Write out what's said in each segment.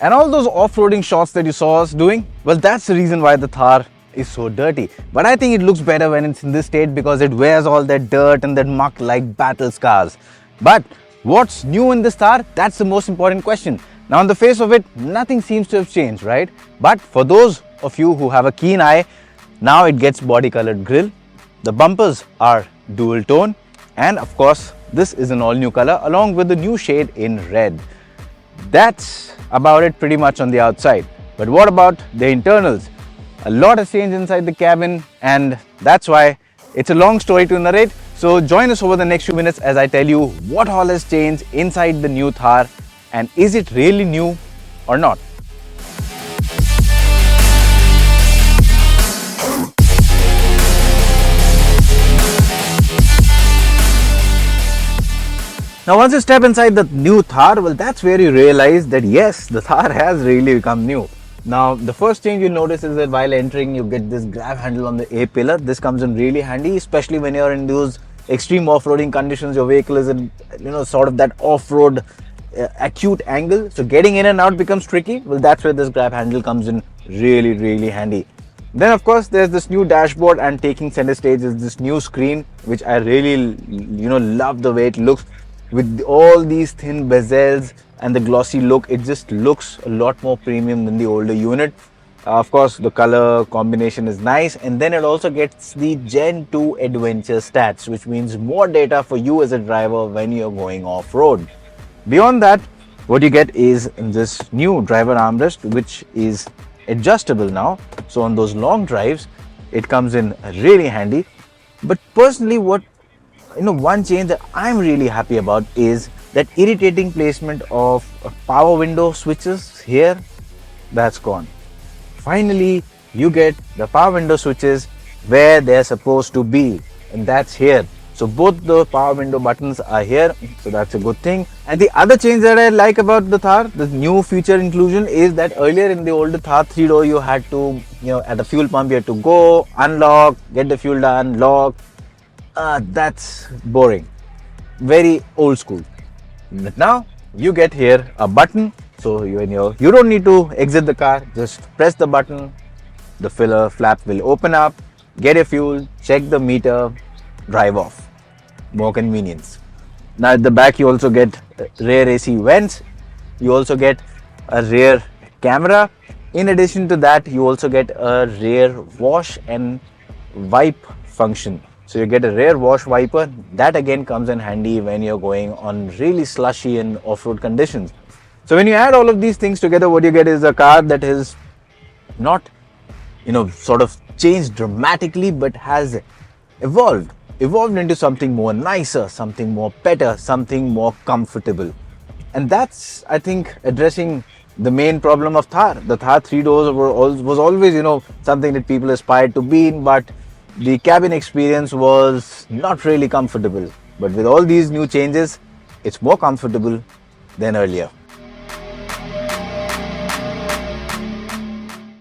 And all those off-roading shots that you saw us doing, well, that's the reason why the Thar is so dirty. But I think it looks better when it's in this state because it wears all that dirt and that muck like battle scars. But what's new in this Thar? That's the most important question. Now, on the face of it, nothing seems to have changed, right? But for those of you who have a keen eye, now it gets body-colored grille. The bumpers are dual tone, and of course, this is an all-new color along with the new shade in red. That's about it pretty much on the outside. But what about the internals? A lot has changed inside the cabin, and that's why it's a long story to narrate. So join us over the next few minutes as I tell you what all has changed inside the new Thar, and is it really new or not? Now, once you step inside the new Thar, well, that's where you realize that yes, the Thar has really become new. Now, the first change you'll notice is that while entering, you get this grab handle on the A-pillar. This comes in really handy, especially when you're in those extreme off-roading conditions. Your vehicle is in, sort of that off-road acute angle. So getting in and out becomes tricky. Well, that's where this grab handle comes in really, really handy. Then, of course, there's this new dashboard, and taking center stage is this new screen, which I really, love the way it looks. With all these thin bezels and the glossy look, it just looks a lot more premium than the older unit. Of course, the color combination is nice, and then it also gets the Gen 2 Adventure stats, which means more data for you as a driver when you're going off-road. Beyond that, what you get is this new driver armrest, which is adjustable now. So on those long drives, it comes in really handy. But personally, one change that I'm really happy about is that irritating placement of power window switches here. That's gone. Finally, you get the power window switches where they're supposed to be, and that's here. So both the power window buttons are here, so that's a good thing. And the other change that I like about the Thar, the new feature inclusion, is that earlier in the older Thar 3-door, you had to, at the fuel pump, you had to go, unlock, get the fuel done, lock. That's boring, very old school. But now you get here a button, so you don't need to exit the car, just press the button, the filler flap will open up, get your fuel, check the meter, drive off. More convenience. Now at the back you also get rear AC vents, you also get a rear camera. In addition to that, you also get a rear wash and wipe function. So you get a rear wash wiper. That again comes in handy when you're going on really slushy and off-road conditions. So when you add all of these things together, what you get is a car that is not, sort of changed dramatically, but has evolved into something more nicer, something more better, something more comfortable. And that's, I think, addressing the main problem of Thar. The Thar 3 doors was always, something that people aspired to be in, but the cabin experience was not really comfortable. But with all these new changes, it's more comfortable than earlier.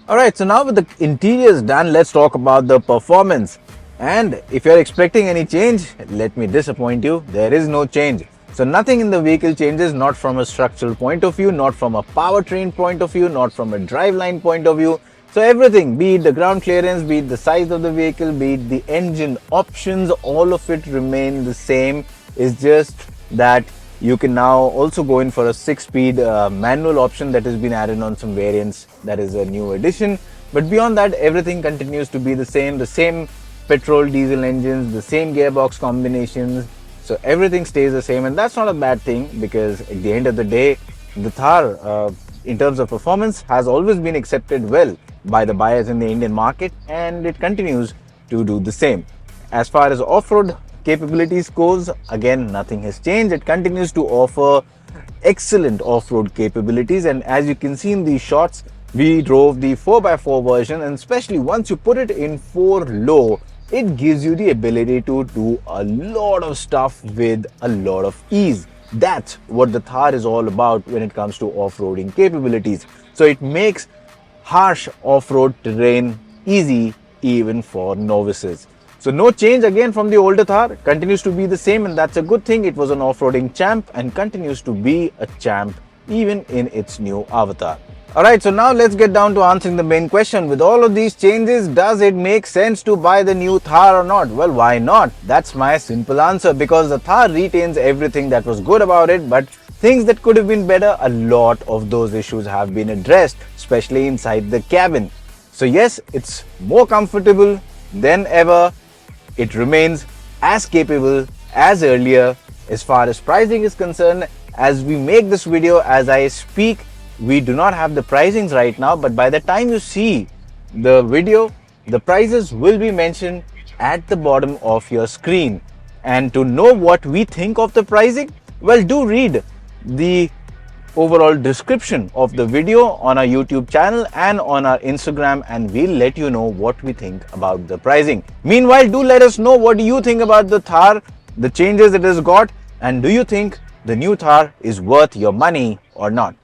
Alright, so now with the interiors done, let's talk about the performance. And if you're expecting any change, let me disappoint you, there is no change. So nothing in the vehicle changes, not from a structural point of view, not from a powertrain point of view, not from a driveline point of view. So everything, be it the ground clearance, be it the size of the vehicle, be it the engine options, all of it remain the same. It's just that you can now also go in for a 6-speed manual option that has been added on some variants. That is a new addition. But beyond that, everything continues to be the same petrol diesel engines, the same gearbox combinations. So everything stays the same, and that's not a bad thing, because at the end of the day, the Thar, in terms of performance, has always been accepted well by the buyers in the Indian market, and it continues to do the same. As far as off-road capabilities goes, again, nothing has changed. It continues to offer excellent off-road capabilities, and as you can see in these shots, we drove the 4x4 version, and especially once you put it in 4 low, it gives you the ability to do a lot of stuff with a lot of ease. That's what the Thar is all about when it comes to off-roading capabilities. So it makes harsh off-road terrain easy even for novices. So no change again from the older Thar, continues to be the same, and that's a good thing. It was an off-roading champ and continues to be a champ even in its new avatar. Alright, so now let's get down to answering the main question. With all of these changes, does it make sense to buy the new Thar or not? Well, why not? That's my simple answer, because the Thar retains everything that was good about it, but things that could have been better, a lot of those issues have been addressed, especially inside the cabin. So yes, it's more comfortable than ever. It remains as capable as earlier. As far as pricing is concerned, as we make this video, as I speak, we do not have the pricings right now, but by the time you see the video, the prices will be mentioned at the bottom of your screen. And to know what we think of the pricing, well, do read the overall description of the video on our YouTube channel and on our Instagram, and we'll let you know what we think about the pricing. Meanwhile, do let us know what do you think about the Thar, the changes it has got, and do you think the new Thar is worth your money or not?